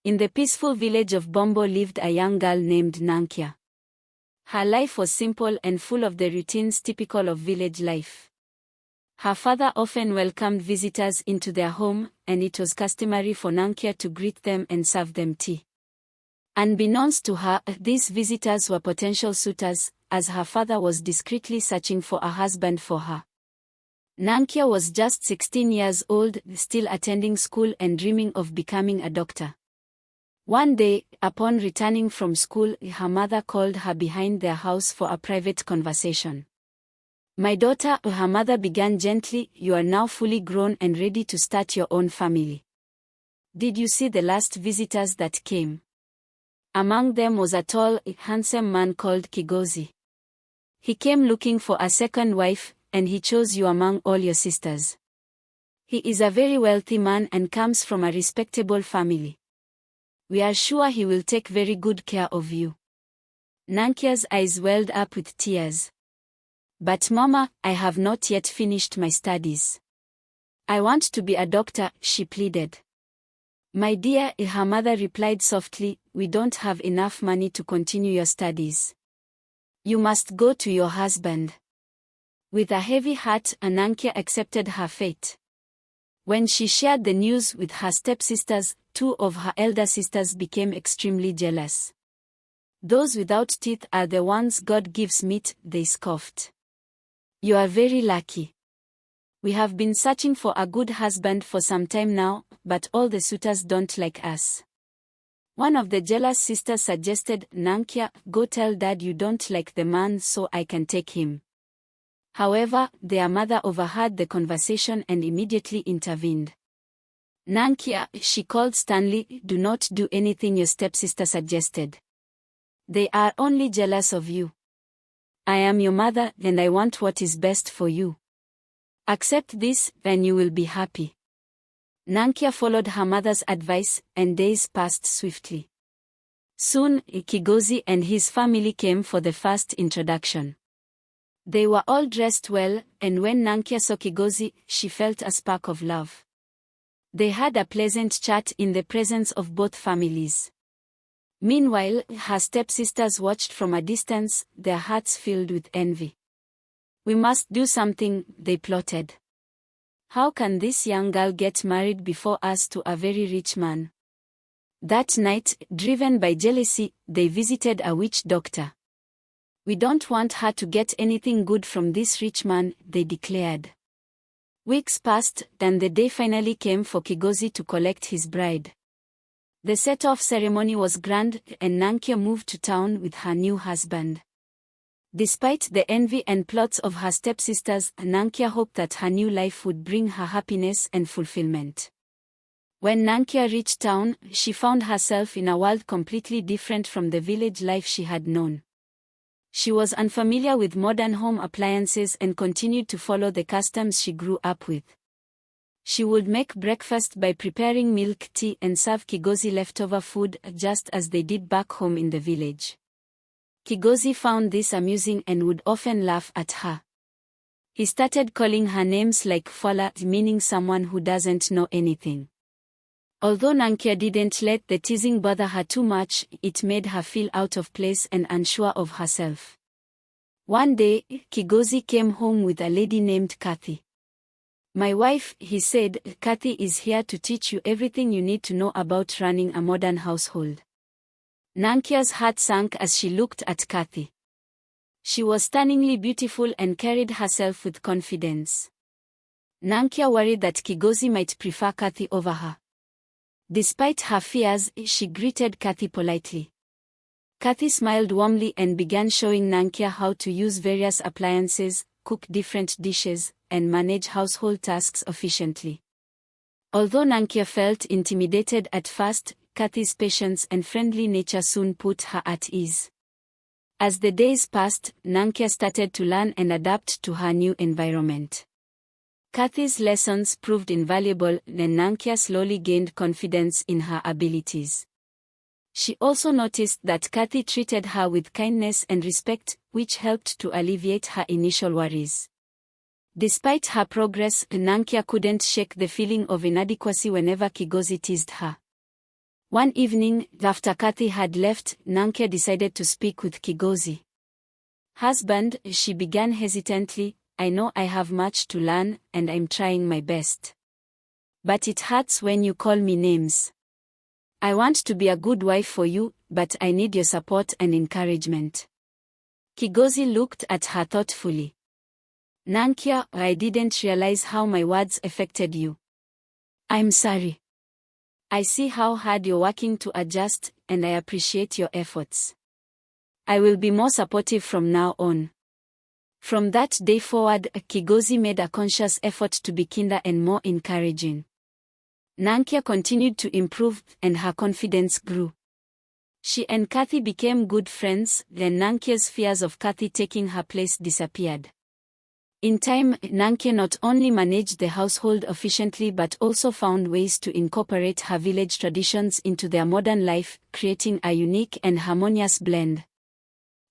In the peaceful village of Bombo lived a young girl named Nankia. Her life was simple and full of the routines typical of village life. Her father often welcomed visitors into their home, and it was customary for Nankia to greet them and serve them tea. Unbeknownst to her, these visitors were potential suitors, as her father was discreetly searching for a husband for her. Nankia was just 16 years old, still attending school and dreaming of becoming a doctor. One day, upon returning from school, her mother called her behind their house for a private conversation. "My daughter," her mother began gently, "you are now fully grown and ready to start your own family. Did you see the last visitors that came? Among them was a tall, handsome man called Kigozi. He came looking for a second wife, and he chose you among all your sisters. He is a very wealthy man and comes from a respectable family. We are sure he will take very good care of you." Nankia's eyes welled up with tears. "But Mama, I have not yet finished my studies. I want to be a doctor," she pleaded. "My dear," her mother replied softly, "we don't have enough money to continue your studies. You must go to your husband." With a heavy heart, Nankia accepted her fate. When she shared the news with her stepsisters, two of her elder sisters became extremely jealous. "Those without teeth are the ones God gives meat," they scoffed. "You are very lucky. We have been searching for a good husband for some time now, but all the suitors don't like us." One of the jealous sisters suggested, "Nankia, go tell Dad you don't like the man so I can take him." However, their mother overheard the conversation and immediately intervened. "Nankia," she called sternly, "do not do anything your stepsister suggested. They are only jealous of you. I am your mother, and I want what is best for you. Accept this, then you will be happy." Nankia followed her mother's advice, and days passed swiftly. Soon, Kigozi and his family came for the first introduction. They were all dressed well, and when Nankia saw Kigozi, she felt a spark of love. They had a pleasant chat in the presence of both families. Meanwhile, her stepsisters watched from a distance, their hearts filled with envy. "We must do something," they plotted. "How can this young girl get married before us to a very rich man?" That night, driven by jealousy, they visited a witch doctor. "We don't want her to get anything good from this rich man," they declared. Weeks passed, then the day finally came for Kigozi to collect his bride. The set-off ceremony was grand, and Nankia moved to town with her new husband. Despite the envy and plots of her stepsisters, Nankia hoped that her new life would bring her happiness and fulfillment. When Nankia reached town, she found herself in a world completely different from the village life she had known. She was unfamiliar with modern home appliances and continued to follow the customs she grew up with. She would make breakfast by preparing milk tea and serve Kigozi leftover food just as they did back home in the village. Kigozi found this amusing and would often laugh at her. He started calling her names like Fola, meaning someone who doesn't know anything. Although Nankia didn't let the teasing bother her too much, it made her feel out of place and unsure of herself. One day, Kigozi came home with a lady named Kathy. "My wife," he said, "Kathy is here to teach you everything you need to know about running a modern household." Nankia's heart sank as she looked at Kathy. She was stunningly beautiful and carried herself with confidence. Nankia worried that Kigozi might prefer Kathy over her. Despite her fears, she greeted Kathy politely. Kathy smiled warmly and began showing Nankia how to use various appliances, cook different dishes, and manage household tasks efficiently. Although Nankia felt intimidated at first, Kathy's patience and friendly nature soon put her at ease. As the days passed, Nankia started to learn and adapt to her new environment. Kathy's lessons proved invaluable, and Nankia slowly gained confidence in her abilities. She also noticed that Kathy treated her with kindness and respect, which helped to alleviate her initial worries. Despite her progress, Nankia couldn't shake the feeling of inadequacy whenever Kigozi teased her. One evening, after Kathy had left, Nankia decided to speak with Kigozi. "Husband," she began hesitantly, "I know I have much to learn, and I'm trying my best. But it hurts when you call me names. I want to be a good wife for you, but I need your support and encouragement." Kigozi looked at her thoughtfully. "Nankia, I didn't realize how my words affected you. I'm sorry. I see how hard you're working to adjust, and I appreciate your efforts. I will be more supportive from now on." From that day forward, Kigozi made a conscious effort to be kinder and more encouraging. Nankia continued to improve, and her confidence grew. She and Kathy became good friends, then Nankia's fears of Kathy taking her place disappeared. In time, Nankia not only managed the household efficiently but also found ways to incorporate her village traditions into their modern life, creating a unique and harmonious blend.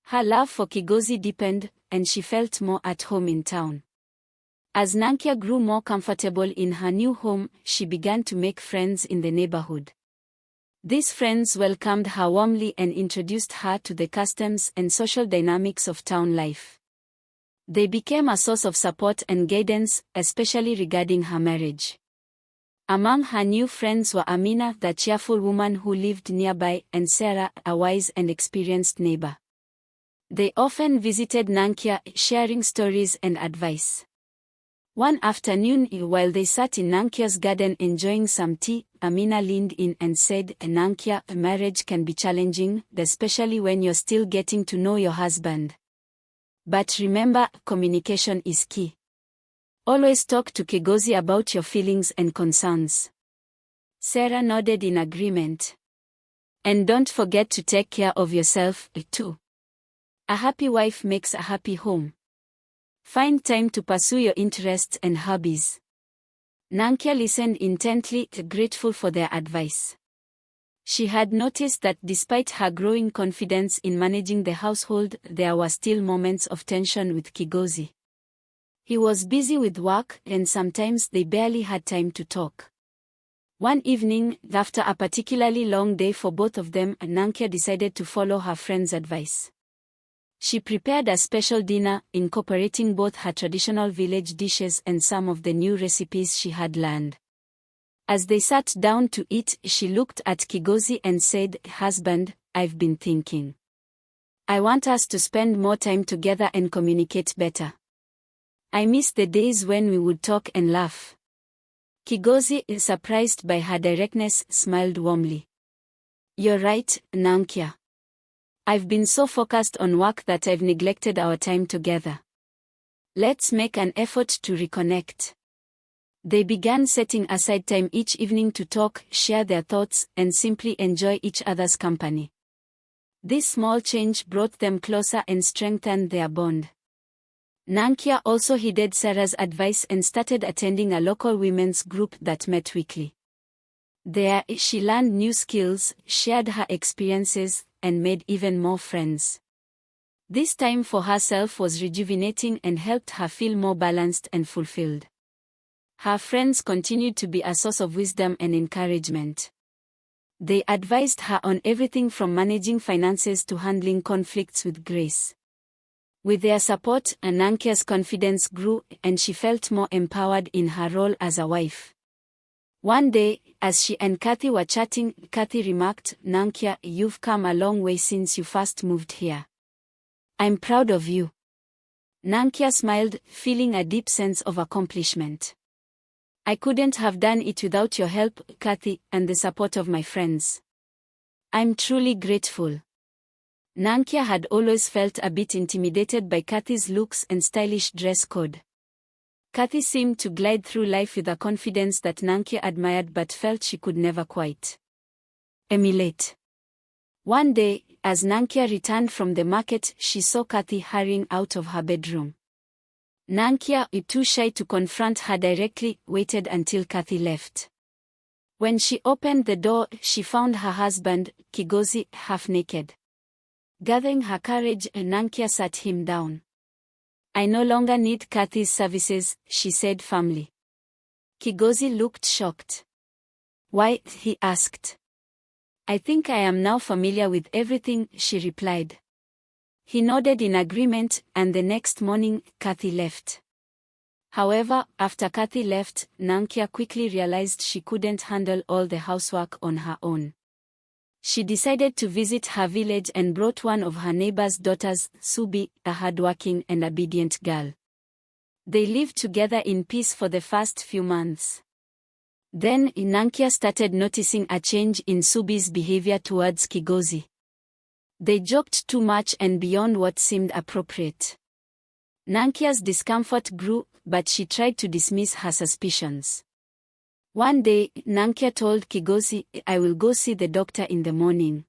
Her love for Kigozi deepened, and she felt more at home in town. As Nankia grew more comfortable in her new home, she began to make friends in the neighborhood. These friends welcomed her warmly and introduced her to the customs and social dynamics of town life. They became a source of support and guidance, especially regarding her marriage. Among her new friends were Amina, the cheerful woman who lived nearby, and Sarah, a wise and experienced neighbor. They often visited Nankia, sharing stories and advice. One afternoon, while they sat in Nankia's garden enjoying some tea, Amina leaned in and said, "Nankia, marriage can be challenging, especially when you're still getting to know your husband. But remember, communication is key. Always talk to Kigozi about your feelings and concerns." Sarah nodded in agreement. "And don't forget to take care of yourself, too. A happy wife makes a happy home. Find time to pursue your interests and hobbies." Nankia listened intently, grateful for their advice. She had noticed that despite her growing confidence in managing the household, there were still moments of tension with Kigozi. He was busy with work, and sometimes they barely had time to talk. One evening, after a particularly long day for both of them, Nankia decided to follow her friend's advice. She prepared a special dinner, incorporating both her traditional village dishes and some of the new recipes she had learned. As they sat down to eat, she looked at Kigozi and said, "Husband, I've been thinking. I want us to spend more time together and communicate better. I miss the days when we would talk and laugh." Kigozi, surprised by her directness, smiled warmly. "You're right, Nankia. I've been so focused on work that I've neglected our time together. Let's make an effort to reconnect." They began setting aside time each evening to talk, share their thoughts, and simply enjoy each other's company. This small change brought them closer and strengthened their bond. Nankia also heeded Sarah's advice and started attending a local women's group that met weekly. There, she learned new skills, shared her experiences, and made even more friends. This time for herself was rejuvenating and helped her feel more balanced and fulfilled. Her friends continued to be a source of wisdom and encouragement. They advised her on everything from managing finances to handling conflicts with grace. With their support, Nankia's confidence grew, and she felt more empowered in her role as a wife. One day, as she and Kathy were chatting, Kathy remarked, "Nankia, you've come a long way since you first moved here. I'm proud of you." Nankia smiled, feeling a deep sense of accomplishment. "I couldn't have done it without your help, Kathy, and the support of my friends. I'm truly grateful." Nankia had always felt a bit intimidated by Kathy's looks and stylish dress code. Kathy seemed to glide through life with a confidence that Nankia admired but felt she could never quite emulate. One day, as Nankia returned from the market, she saw Kathy hurrying out of her bedroom. Nankia, too shy to confront her directly, waited until Kathy left. When she opened the door, she found her husband, Kigozi, half naked. Gathering her courage, Nankia sat him down. "I no longer need Kathy's services," she said firmly. Kigozi looked shocked. "Why?" he asked. I think I am now familiar with everything, she replied. He nodded in agreement, and the next morning, Kathy left. However, after Kathy left, Nankia quickly realized she couldn't handle all the housework on her own. She decided to visit her village and brought one of her neighbor's daughters, Subi, a hardworking and obedient girl. They lived together in peace for the first few months. Then, Nankia started noticing a change in Subi's behavior towards Kigozi. They joked too much and beyond what seemed appropriate. Nankia's discomfort grew, but she tried to dismiss her suspicions. One day, Nankia told Kigozi, "I will go see the doctor in the morning."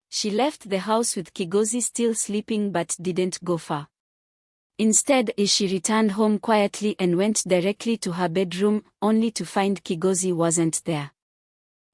She left the house with Kigozi still sleeping but didn't go far. Instead, she returned home quietly and went directly to her bedroom, only to find Kigozi wasn't there.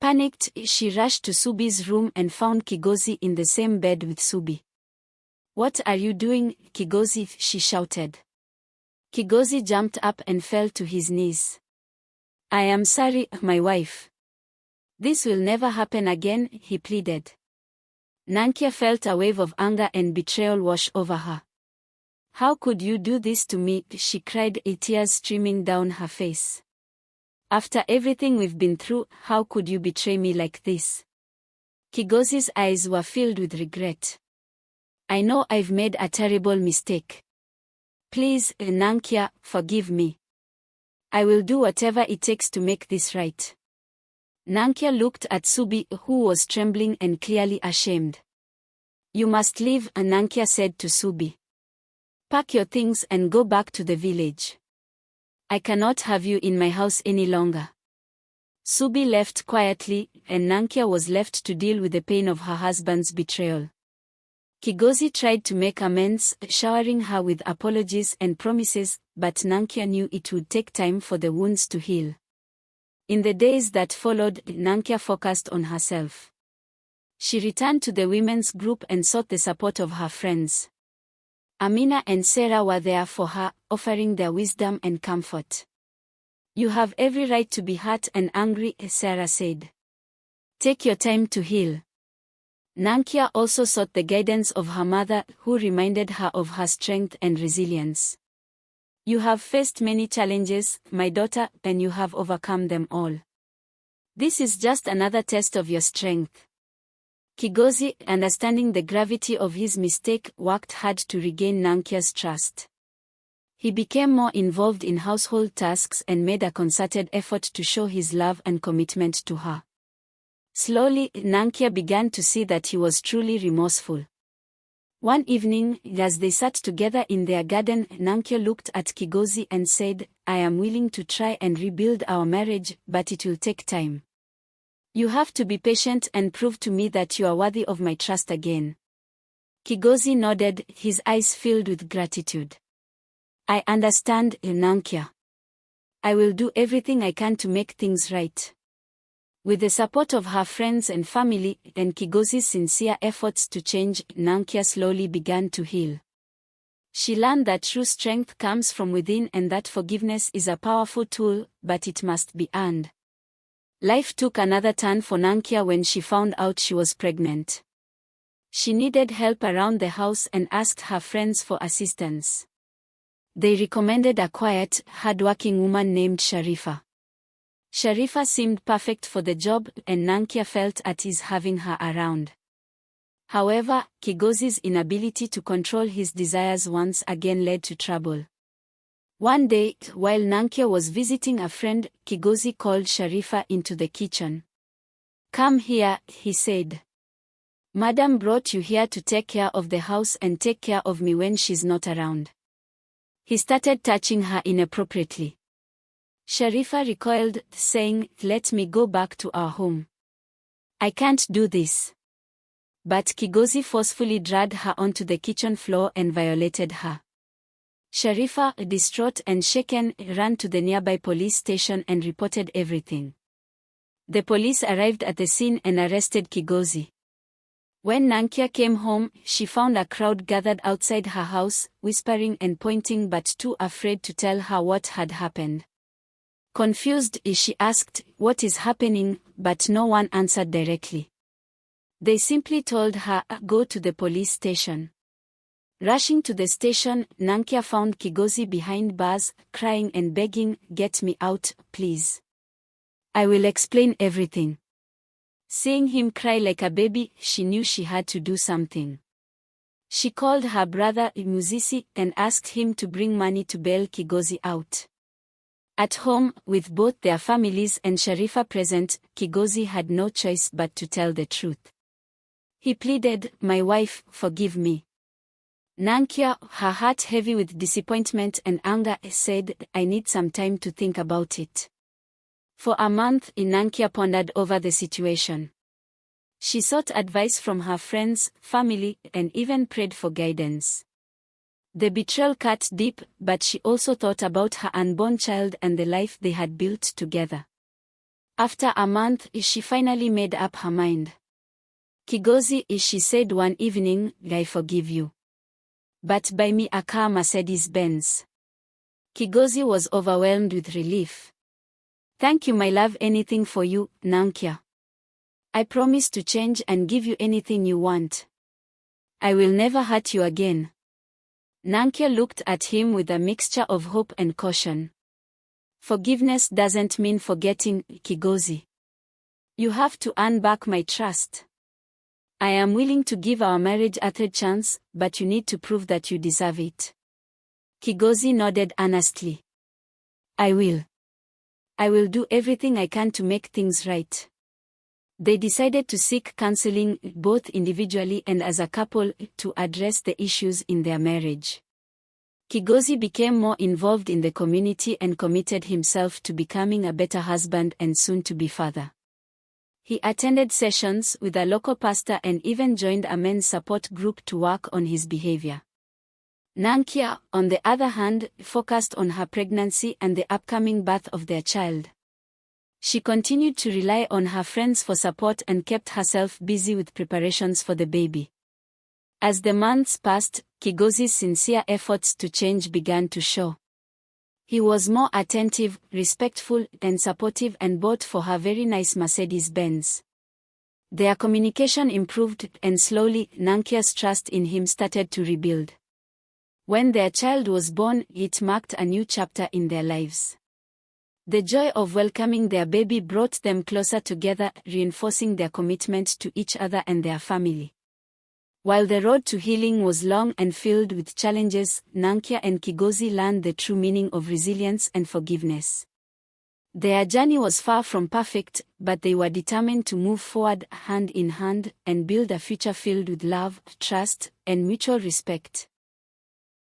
Panicked, she rushed to Subi's room and found Kigozi in the same bed with Subi. "What are you doing, Kigozi?" she shouted. Kigozi jumped up and fell to his knees. "I am sorry, my wife. This will never happen again," he pleaded. Nankia felt a wave of anger and betrayal wash over her. "How could you do this to me?" she cried, tears streaming down her face. "After everything we've been through, how could you betray me like this?" Kigozi's eyes were filled with regret. "I know I've made a terrible mistake. Please, Nankia, forgive me. I will do whatever it takes to make this right." Nankia looked at Subi, who was trembling and clearly ashamed. "You must leave," Nankia said to Subi. "Pack your things and go back to the village. I cannot have you in my house any longer." Subi left quietly, and Nankia was left to deal with the pain of her husband's betrayal. Kigozi tried to make amends, showering her with apologies and promises, but Nankia knew it would take time for the wounds to heal. In the days that followed, Nankia focused on herself. She returned to the women's group and sought the support of her friends. Amina and Sarah were there for her, offering their wisdom and comfort. "You have every right to be hurt and angry," Sarah said. "Take your time to heal." Nankia also sought the guidance of her mother, who reminded her of her strength and resilience. "You have faced many challenges, my daughter, and you have overcome them all. This is just another test of your strength." Kigozi, understanding the gravity of his mistake, worked hard to regain Nankia's trust. He became more involved in household tasks and made a concerted effort to show his love and commitment to her. Slowly, Nankia began to see that he was truly remorseful. One evening, as they sat together in their garden, Nankia looked at Kigozi and said, "I am willing to try and rebuild our marriage, but it will take time. You have to be patient and prove to me that you are worthy of my trust again." Kigozi nodded, his eyes filled with gratitude. "I understand, Nankia. I will do everything I can to make things right." With the support of her friends and family, and Kigozi's sincere efforts to change, Nankia slowly began to heal. She learned that true strength comes from within and that forgiveness is a powerful tool, but it must be earned. Life took another turn for Nankia when she found out she was pregnant. She needed help around the house and asked her friends for assistance. They recommended a quiet, hardworking woman named Sharifa. Sharifa seemed perfect for the job, and Nankia felt at ease having her around. However, Kigozi's inability to control his desires once again led to trouble. One day, while Nankia was visiting a friend, Kigozi called Sharifa into the kitchen. "Come here," he said. "Madam brought you here to take care of the house and take care of me when she's not around." He started touching her inappropriately. Sharifa recoiled, saying, "Let me go back to our home. I can't do this." But Kigozi forcefully dragged her onto the kitchen floor and violated her. Sharifa, distraught and shaken, ran to the nearby police station and reported everything. The police arrived at the scene and arrested Kigozi. When Nankia came home, she found a crowd gathered outside her house, whispering and pointing but too afraid to tell her what had happened. Confused, she asked, "What is happening?" but no one answered directly. They simply told her, go to the police station. Rushing to the station, Nankia found Kigozi behind bars, crying and begging, get me out, please. I will explain everything. Seeing him cry like a baby, she knew she had to do something. She called her brother Muzisi and asked him to bring money to bail Kigozi out. At home, with both their families and Sharifa present, Kigozi had no choice but to tell the truth. He pleaded, my wife, forgive me. Nankia, her heart heavy with disappointment and anger, said, I need some time to think about it. For a month, Nankia pondered over the situation. She sought advice from her friends, family, and even prayed for guidance. The betrayal cut deep, but she also thought about her unborn child and the life they had built together. After a month, she finally made up her mind. Kigozi, she said one evening, I forgive you. But buy me a car Mercedes-Benz. Kigozi was overwhelmed with relief. Thank you my love, anything for you, Nankia. I promise to change and give you anything you want. I will never hurt you again. Nankia looked at him with a mixture of hope and caution. Forgiveness doesn't mean forgetting, Kigozi. You have to earn back my trust. I am willing to give our marriage a third chance, but you need to prove that you deserve it. Kigozi nodded earnestly. I will. I will do everything I can to make things right. They decided to seek counseling, both individually and as a couple, to address the issues in their marriage. Kigozi became more involved in the community and committed himself to becoming a better husband and soon-to-be father. He attended sessions with a local pastor and even joined a men's support group to work on his behavior. Nankia, on the other hand, focused on her pregnancy and the upcoming birth of their child. She continued to rely on her friends for support and kept herself busy with preparations for the baby. As the months passed, Kigozi's sincere efforts to change began to show. He was more attentive, respectful, and supportive and bought for her very nice Mercedes-Benz. Their communication improved and slowly, Nankia's trust in him started to rebuild. When their child was born, it marked a new chapter in their lives. The joy of welcoming their baby brought them closer together, reinforcing their commitment to each other and their family. While the road to healing was long and filled with challenges, Nankia and Kigozi learned the true meaning of resilience and forgiveness. Their journey was far from perfect, but they were determined to move forward hand in hand and build a future filled with love, trust, and mutual respect.